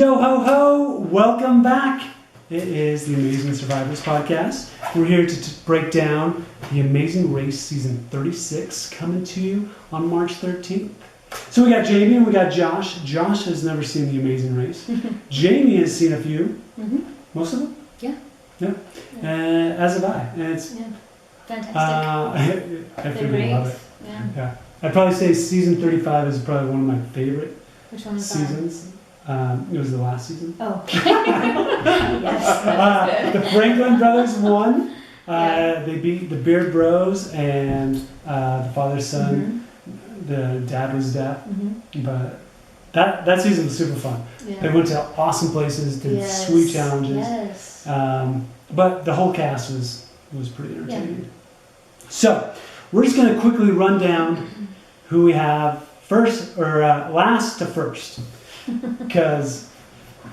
Yo ho ho! Welcome back! It is the Amazing Survivors podcast. We're here to break down The Amazing Race Season 36 coming to you on March 13th. So we got Jaime and we got Josh. Josh has never seen The Amazing Race. Jaime has seen a few. Mm-hmm. Most of them? Yeah. Yeah. As have I. And it's fantastic. I freaking love it. Yeah. I'd probably say season 35 is probably one of my favorite Which one was seasons. It was the last season. Oh. Yes. That was good. The Franklin brothers won. They beat the Beard Bros and the father son. Mm-hmm. The dad was deaf, Mm-hmm. but that season was super fun. Yeah. They went to awesome places, did sweet challenges. Yes. But the whole cast was pretty entertaining. Yeah. So we're just going to quickly run down who we have first or last to first, because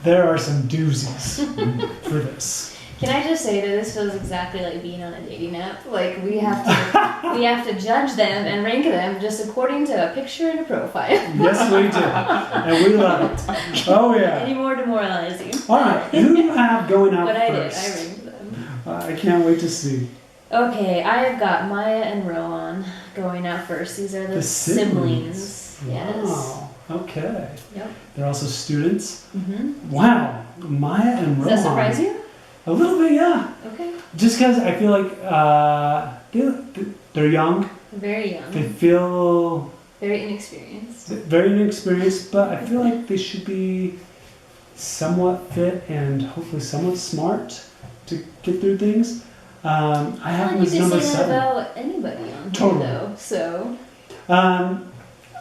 there are some doozies for this. Can I just say that this feels exactly like being on a dating app? Like we have to judge them and rank them just according to a picture and a profile. Yes, we do, and we love it. Oh yeah. Any more demoralizing? All right, who do you have going out But first? I ranked them. I can't wait to see. Okay, I have got Maya and Rowan going out first. These are the siblings. Yes. Wow. Okay. Yep. They're also students. Mm-hmm. Wow. Maya and Rowan. Does that surprise you? A little bit, yeah. Okay. Just because I feel like they're young. Very young. They feel Very inexperienced. very inexperienced, but I feel like they should be somewhat fit and hopefully somewhat smart to get through things. I have them as number You could say 7. that about anybody on Totally. here, though. So.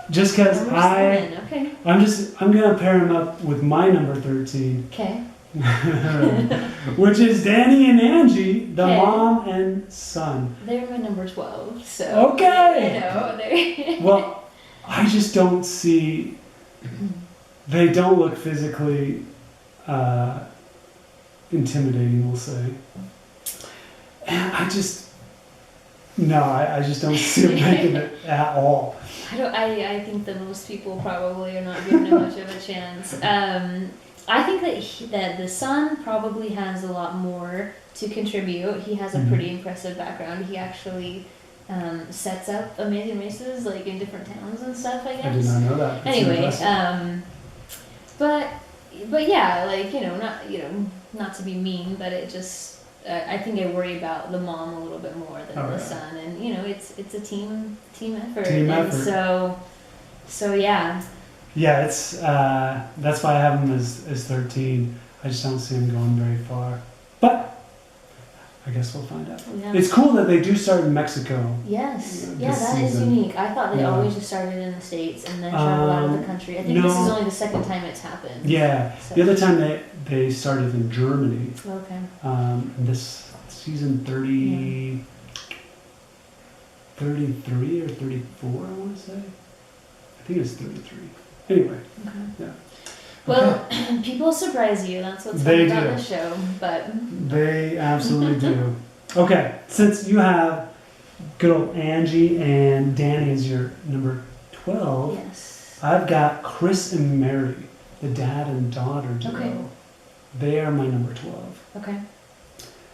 Just because Okay. I'm gonna pair him up with my number 13, Okay. which is Danny and Angie, the Okay. mom and son. They're my number 12. So. Okay. You know, they. Well, I just don't see. They don't look physically intimidating, we'll say. And I just don't see them making it at all. I think that most people probably are not giving him much of a chance. I think that the son probably has a lot more to contribute. He has a pretty impressive background. He actually sets up amazing races like in different towns and stuff, I guess. I did not know that. That's Anyway, impressive. but yeah, like not to be mean, but it just I think I worry about the mom a little bit more than the son, and it's a team effort. Team and effort. So yeah. Yeah, it's that's why I have him as 13. I just don't see him going very far, but I guess we'll find out. Yeah. It's cool that they do start in Mexico. Yes. This Yeah, that is season. unique. I thought they always just started in the States and then traveled out of the country. I think this is only the second time it's happened. Yeah. So. The other time they started in Germany. Okay. This season 33 or 34, I want to say. I think it's 33. Anyway. Okay. Yeah. Well, people surprise you. That's what's fun about the show. But they absolutely do. Okay, since you have good old Angie and Danny as your number 12, yes. I've got Chris and Mary, the dad and daughter duo. Okay. They are my number 12. Okay.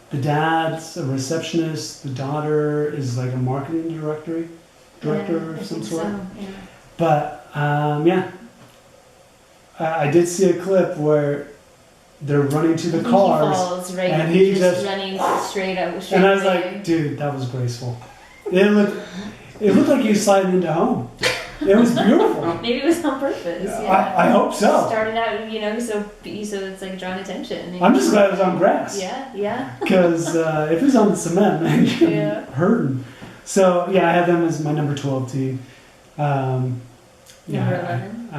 The dad's a receptionist. The daughter is like a marketing director of some sort. So, yeah. But yeah, I did see a clip where they're running to the cars, He falls right, and he just running straight up. and I was like, dude, that was graceful. It looked like he was sliding into home. It was beautiful. Maybe it was on purpose. Yeah. I hope so. Started out, so it's like drawing attention. I'm just glad it was on grass. Yeah. Because if it was on the cement, man, you'd be hurting. So yeah, I have them as my number 12 team. Number 11?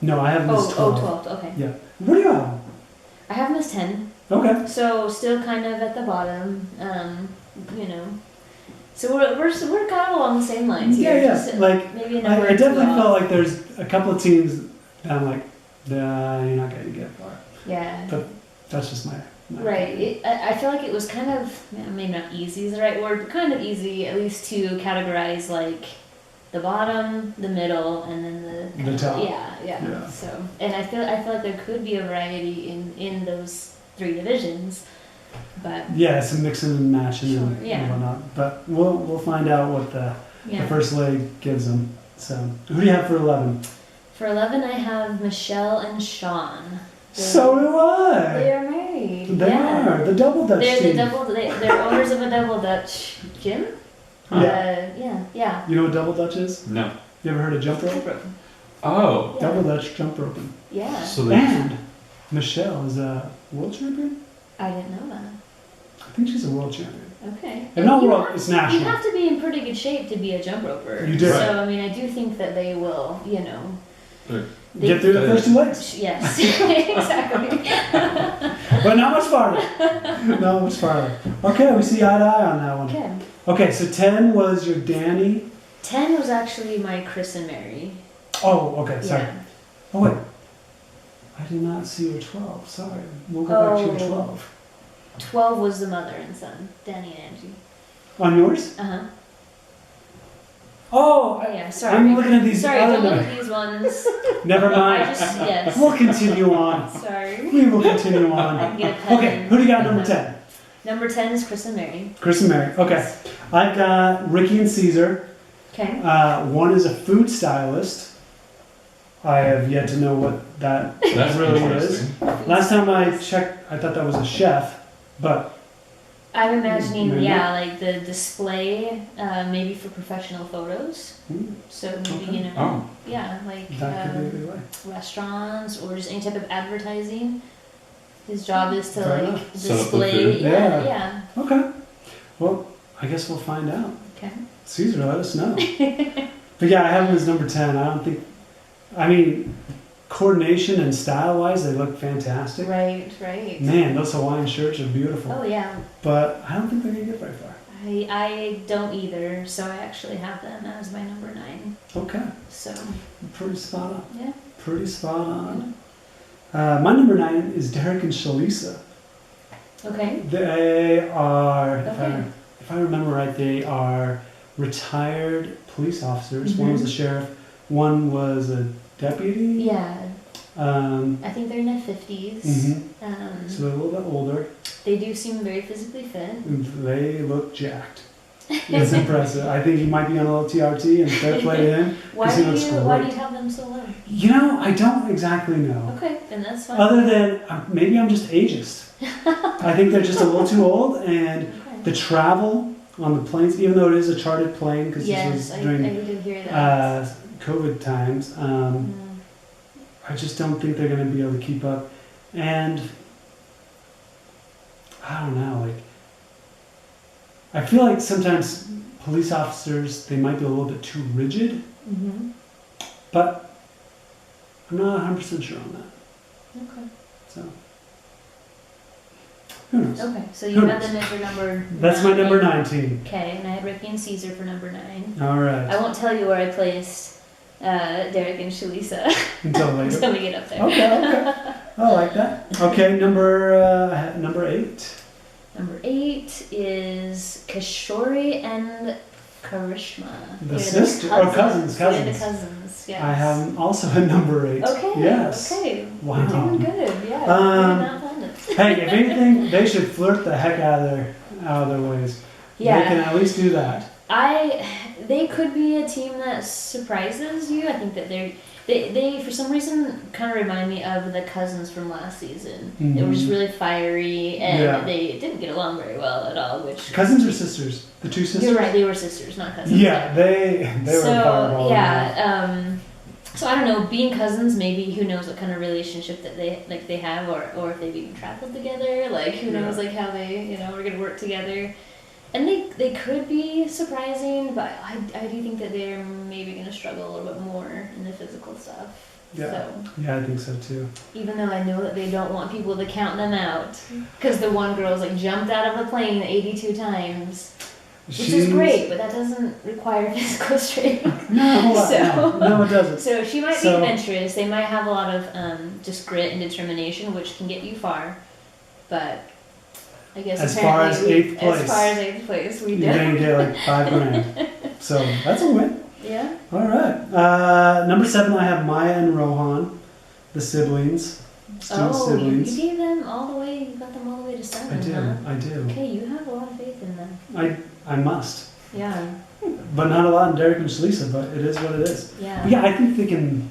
No, I have them as 12. 12, okay. Yeah. What do you have? I have them as 10. Okay. So still kind of at the bottom, So we're kind of along the same lines here. Yeah. Just like maybe a number I definitely off. felt like there's a couple of teams that I'm like, nah, you're not going to get far. Yeah. But that's just my Right. I feel like it was kind of, maybe not easy is the right word, but kind of easy at least to categorize like the bottom, the middle, and then The top. Yeah. So, and I feel like there could be a variety in those 3 divisions, but Yeah, some mixing and matching Sure, and yeah. whatnot. But we'll find out what the yeah. first leg gives them. So who do you have for 11? For 11, I have Michelle and Sean. So do I. They are married. They are the double Dutch They're team. they're owners of a double Dutch gym. Yeah. You know what double Dutch is? No. You ever heard of jump rope? Oh. Yeah. Double Dutch jump roping. Yeah. So they And Michelle is a world champion. I didn't know that. I think she's a world champion. Okay. If not You world, have- it's You national. have to be in pretty good shape to be a jump roper. You do. So, Right. I mean, I do think that they will, they- Get through the first 2 legs, Yes, exactly. but not much farther. Not much farther. Okay, we see eye to eye on that one. Okay. Okay, so 10 was your Danny. 10 was actually my Chris and Mary. Oh, okay, sorry. Yeah. Oh wait, I did not see your 12. Sorry, we'll go back to your Oh. 12. 12 was the mother and son, Danny and Angie. On yours? Uh-huh. Oh, Yeah, sorry. I'm looking at these Sorry, other don't look numbers. at these ones. Never I mind. just, yes. We'll continue on. Sorry. We will continue I on. can get a pen. Okay, who do you got number 10? Number 10 is Chris and Mary. Chris and Mary. Okay, I've got Ricky and Caesar. Okay. One is a food stylist. I have yet to know what that That's really is. interesting. Last time I checked, I thought that was a chef, but I'm imagining, Maybe. like the display, maybe for professional photos. So maybe, Okay. Oh. yeah, like that could be a good way. restaurants or just any type of advertising. His job is to Fair like enough. Set up the display. food. Yeah. Yeah. Okay. Well, I guess we'll find out. Okay. Caesar, let us know. But yeah, I have him as number 10. I don't think, I mean, coordination and style-wise, they look fantastic. Right. Man, those Hawaiian shirts are beautiful. Oh yeah. But I don't think they're going to get very far. I don't either, so I actually have them as my number 9. Okay. So Pretty spot on. yeah. Pretty spot on. My number 9 is Derek and Shalisa. Okay. They are, Okay. if I remember right, they are retired police officers. One was a sheriff, one was a deputy. Yeah. Um, I think they're in their 50s. mhm. So they're a little bit older. They do seem very physically fit. They look jacked. It's impressive. I think he might be on a little TRT and fair play to him. Why Because he do looks you great. have them so low? You know, I don't exactly know. Okay, then that's fine. Other than maybe I'm just ageist. I think they're just a little too old, and Okay. the travel on the planes, even though it is a chartered plane, because Yes, this I was during did hear that. COVID times, I just don't think they're going to be able to keep up. And I don't know, like, I feel like sometimes police officers, they might be a little bit too rigid, Mm-hmm. but I'm not 100% sure on that. Okay. So, who knows? Okay, so Who you had knows? them as your number. That's my number 19. Okay, and I had Ricky and Caesar for number 9. All right. I won't tell you where I placed Derek and Shalisa Until later. until we get up there. Okay. I like that. Okay, number 8. Number 8 is Kishori and Karishma. The They're sister- cousins. They're the cousins, yes. I have them also at number 8. Okay, Yes. okay. Wow. You're doing good, yeah. Um, You're not fun. Hey, if anything, they should flirt the heck out of their ways. Yeah. They can at least do that. They could be a team that surprises you. I think that they for some reason kind of remind me of the cousins from last season. They were just really fiery and Yeah. they didn't get along very well at all. Which Cousins or sisters? The two sisters? you're right, they were sisters, not cousins. Yeah, they were So fireball. yeah, so I don't know. Being cousins, maybe who knows what kind of relationship that they have, or if they've even traveled together. Like who knows, like how they are gonna work together. And they could be surprising, but I do think that they're maybe going to struggle a little bit more in the physical stuff. Yeah. So, Yeah, I think so too. even though I know that they don't want people to count them out, because the one girl's like jumped out of a plane 82 times, which is great, but that doesn't require physical strength. No, it doesn't. So she might So- be adventurous. They might have a lot of just grit and determination, which can get you far. But I guess As far as apparently 8th place. As far as 8th place, we You're do. gonna get like $5,000. So that's a win. Yeah. All right. Number 7, I have Maya and Rohan, the siblings. Student Oh, siblings. you gave them all the way. You got them all the way to 7. I do. Okay, you have a lot of faith in them. I must. Yeah. But not a lot in Derek and Shalisa, but it is what it is. Yeah. But yeah, I think they can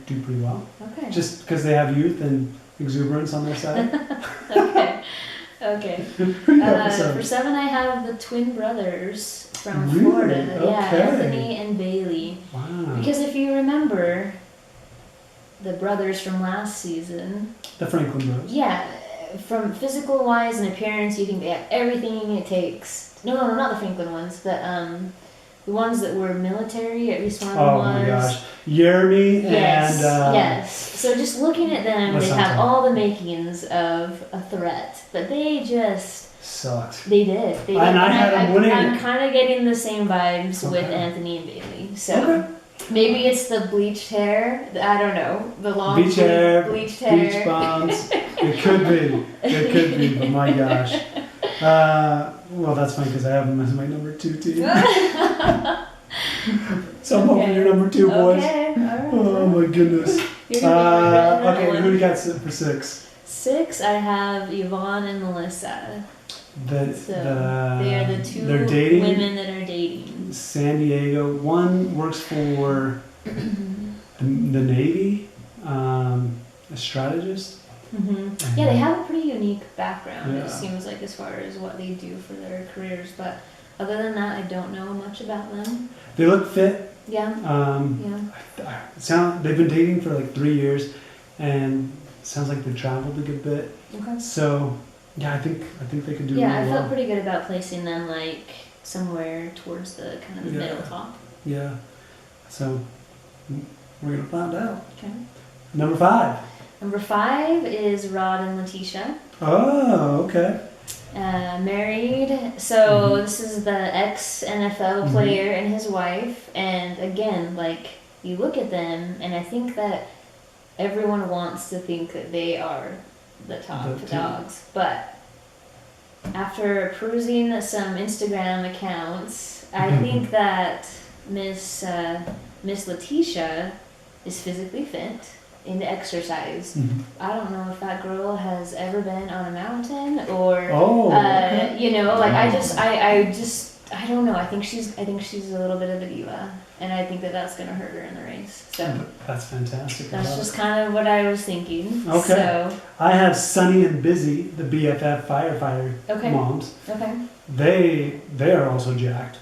do pretty well. Okay. Just because they have youth and exuberance on their side. Okay. Okay. So- For 7, I have the twin brothers from Really? Florida. Yeah, Okay. Anthony and Bailey. Wow. Because if you remember, the brothers from last season, The Franklin Bros. yeah, from physical wise and appearance, you think they have everything it takes. No, not the Franklin ones, but the ones that were military. At least one of them Oh was. my gosh. Jeremy Yes, and... yes. So just looking at them, Let's they not have talk. all the makings of a threat, but they just. Sucked. They did. They did. And I had them winning I'm it. kind of getting the same vibes with Okay. Anthony and Bailey. So Okay. maybe it's the bleached hair. I don't know. The long Beach hair, bleached hair. beach bombs. It could be. It could be, but my gosh. Well, that's fine because I have them as my number 2 team. So I'm hoping you're number 2, boys. Okay. All right. Oh my goodness. You're gonna be regretting that Okay, one. who do you got for 6? 6, I have Yvonne and Melissa. So they are the 2 they're dating. women that are dating. San Diego. One works for the Navy, a strategist. Yeah, they have a pretty unique background, Yeah. it seems like, as far as what they do for their careers. But other than that, I don't know much about them. They look fit. Yeah, Yeah. They've been dating for like 3 years, and it sounds like they've traveled a good bit. Okay. So, yeah, I think they could do Yeah, I really felt well. pretty good about placing them like somewhere towards the kind of the Yeah. middle top. Yeah. So, we're gonna find out. Okay. Number 5. Number 5 is Rod and Letitia. Oh, okay. Married. So Mhm. this is the ex-NFL Mhm. player and his wife. And again, like, you look at them, and I think that everyone wants to think that they are the top The two. dogs. But after perusing some Instagram accounts, I Mhm. think that Miss Letitia is physically fit into exercise. Mhm. I don't know if that girl has ever been on a mountain or Oh, okay. you know, like I don't know. I think she's a little bit of a diva, and I think that that's gonna hurt her in the race. So That's fantastic. I that's love just it. kind of what I was thinking. Okay. So I have Sunny and Busy, the BFF firefighter okay. moms. Okay. They are also jacked.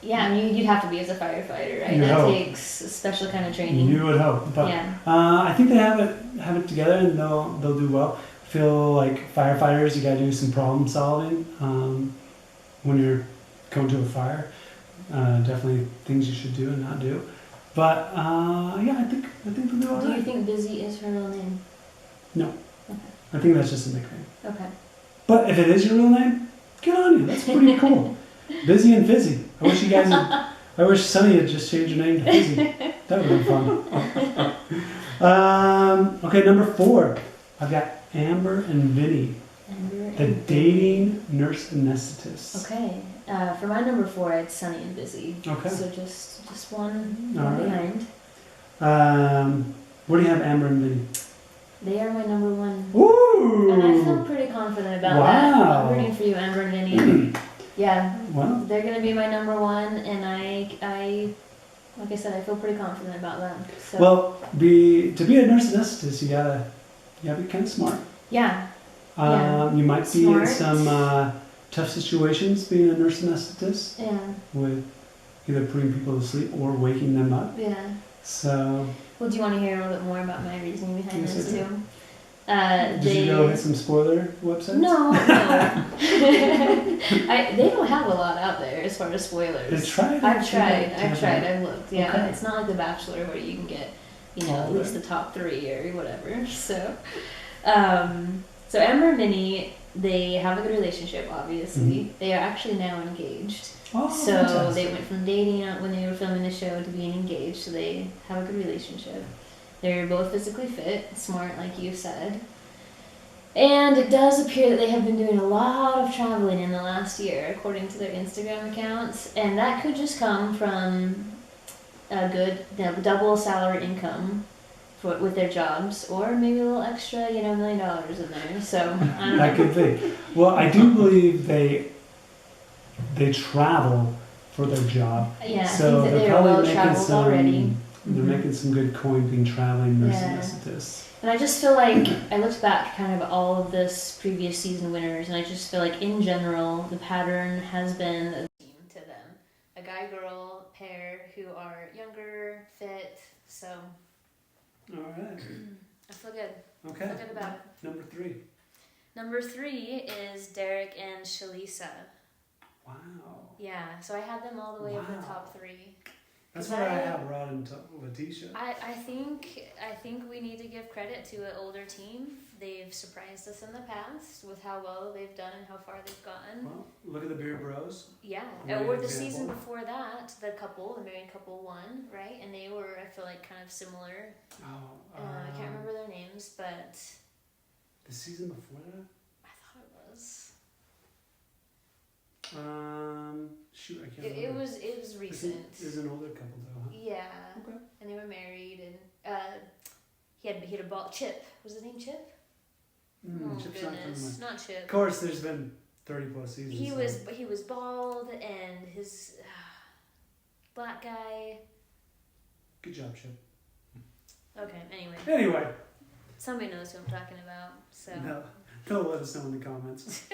Yeah, I mean, you'd have to be as a firefighter, right? You That hope. takes a special kind of training. You would hope, but Yeah. I think they have it together, and they'll do well. I feel like firefighters, you got to do some problem solving when you're going to a fire. Definitely things you should do and not do. But yeah, I think they'll do all Do you right. think Busy is her real name? I think that's just a nickname. Okay. But if it is your real name, good on you. That's pretty cool. Busy and Fizzy. I wish you guys had, I wish Sunny had just changed her name to Fizzy. That would have been fun. Okay, number 4. I've got Amber and Vinny, Amber the and dating nurse anesthetists. Okay. For my number 4, it's Sunny and Busy. Okay. So just one All right. behind. Where do you have Amber and Vinny? They are my number 1. Ooh! And I feel pretty confident about that. Wow. I'm rooting for you, Amber and Vinny. Yeah, Well, they're gonna be my number 1, and I, like I said, I feel pretty confident about them. So well, to be a nurse anesthetist, you gotta be kind of smart. yeah, Yeah. You might be in Smart. some tough situations being a nurse anesthetist yeah, with either putting people to sleep or waking them up. yeah. So, Well, do you want to hear a little bit more about my reasoning behind Yes, this I do. too? did you go hit some spoiler websites? No. They don't have a lot out there as far as spoilers. They tried. I've tried, I've looked. Yeah, Okay. it's not like The Bachelor where you can get, at least the top 3 or whatever. So, so Amber and Minnie, they have a good relationship. Obviously, they are actually now engaged. Oh, So fantastic. they went from dating out when they were filming the show to being engaged. So they have a good relationship. They're both physically fit, smart, like you said. And it does appear that they have been doing a lot of traveling in the last year, according to their Instagram accounts. And that could just come from a good double salary income with their jobs, or maybe a little extra, $1 million in there. So I don't That know. could be. Well, I do believe they travel for their job. Yeah, So I think that they're they're probably well making traveled some. already. They're making some good coin being traveling nurse anesthetists. And I just feel like I looked back kind of all of this previous season winners, and I just feel like in general the pattern has been a theme to them. A guy-girl pair who are younger, fit, so All right. I feel good. Okay. I feel good about it. Number 3. Number 3 is Derek and Shalisa. Wow. Yeah, so I had them all the way up in the Wow. top 3. That's what I have Rod and Letitia. I think we need to give credit to an older team. They've surprised us in the past with how well they've done and how far they've gotten. Well, look at the Beer Bros. Yeah, Great or the example. season before that, the married couple won, right? And they were, I feel like, kind of similar. Oh, I can't remember their names, but the season before that? I thought it was. Shoot, I can't It remember. was recent. It was an older couple though, huh? Yeah. Okay. And they were married, and he had a ball. Chip, was his name Chip? Chip's Goodness, not not Chip. Of course, there's been 30 plus seasons. He was bald, and his black guy. Good job, Chip. Okay. Anyway. Somebody knows who I'm talking about. So. No, they'll let us know in the comments.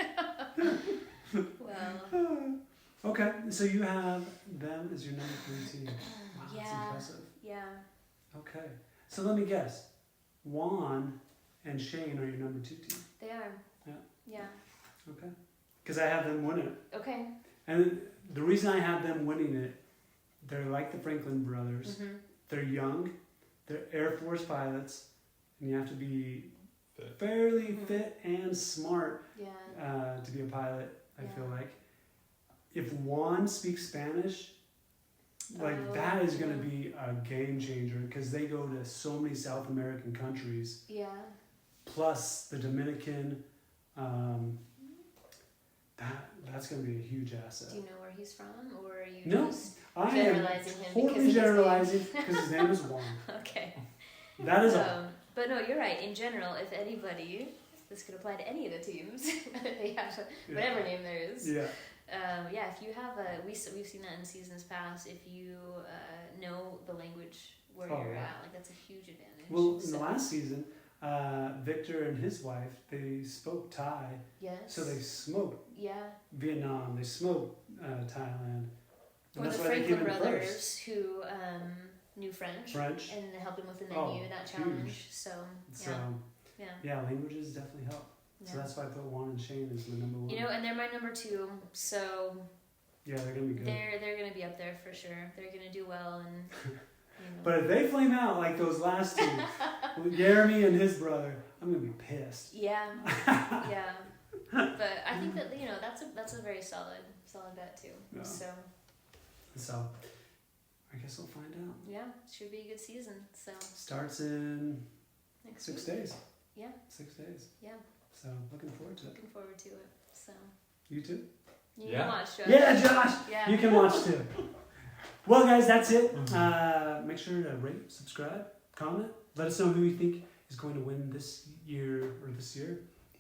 Well. Okay, so you have them as your number 3 team. Wow, that's Yeah. impressive. Yeah. Okay, so let me guess. Juan and Shane are your number 2 team. They are. Yeah. Yeah. Okay. Because I have them winning it. Okay. And the reason I have them winning it, they're like the Franklin brothers. Mm-hmm. They're young. They're Air Force pilots. And you have to be fairly fit and smart Yeah. to be a pilot, I Yeah. feel like. If Juan speaks Spanish, Oh, that is going to be a game changer because they go to so many South American countries, Yeah. plus the Dominican. That's going to be a huge asset. Do you know where he's from, or are you No, just I am generalizing him because of totally his generalizing name? because his name is Juan. Okay. That is all. But no, you're right. In general, if anybody, this could apply to any of the teams. They have whatever name there is. Yeah. Yeah, if you have we've seen that in seasons past. If you know the language where you're yeah. at, that's a huge advantage. Well, in the last season, Victor and his wife, they spoke Thai, yes. so they smoked Yeah. Vietnam, they smoked Thailand. And Or that's the why they came Franklin in brothers first. who knew French. French. And helped them with the menu, that challenge. huge. So So, yeah. yeah, languages definitely help. Yeah. So that's why I put Juan and Shane as my number 1. And they're my number 2, so Yeah, they're gonna be good. they're gonna be up there for sure. They're gonna do well, and But if they flame out like those last 2, with Jeremy and his brother, I'm gonna be pissed. yeah, yeah. But I think that that's a very solid bet too. Yeah. So, I guess we'll find out. Yeah, should be a good season. So Starts in next 6 week. days. Yeah. 6 days. Yeah. So looking forward to it. Looking forward to it. So You too? you Yeah. can watch, Josh. Yeah, Josh. Yeah. You can watch too. Well, guys, that's it. Make sure to rate, subscribe, comment. Let us know who you think is going to win this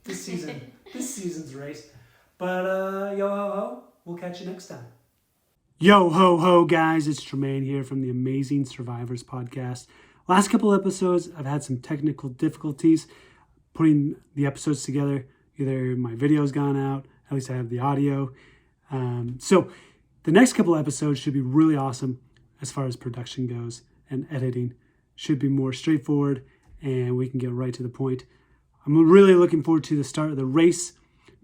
season, this season's race. But yo ho ho, we'll catch you next time. Yo ho ho, guys! It's Tremaine here from the Amazing Survivors podcast. Last couple episodes, I've had some technical difficulties putting the episodes together. Either my video's gone out, at least I have the audio. So the next couple episodes should be really awesome as far as production goes, and editing should be more straightforward and we can get right to the point. I'm really looking forward to the start of the race.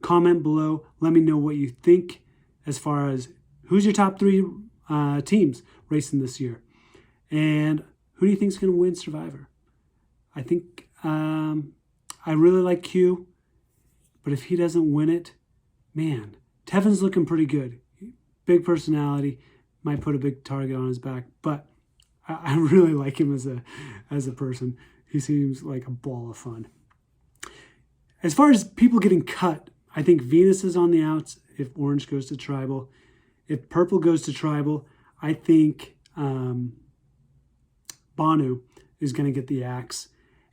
Comment below. Let me know what you think as far as who's your top 3 teams racing this year. And who do you think is going to win Survivor? I think I really like Q, but if he doesn't win it, man, Tevin's looking pretty good. Big personality, might put a big target on his back, but I really like him as a person. He seems like a ball of fun. As far as people getting cut, I think Venus is on the outs if Orange goes to Tribal. If Purple goes to Tribal, I think Banu is going to get the axe.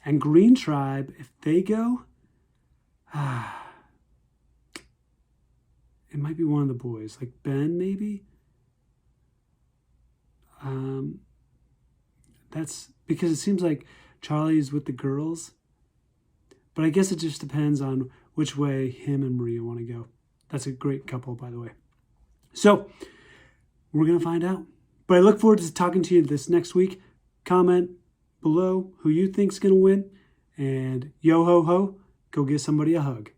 And Green Tribe, if they go, it might be one of the boys, like Ben, maybe. That's because it seems like Charlie's with the girls. But I guess it just depends on which way him and Maria want to go. That's a great couple, by the way. So, we're going to find out. But I look forward to talking to you this next week. Comment below who you think's going to win. And yo ho ho, go give somebody a hug.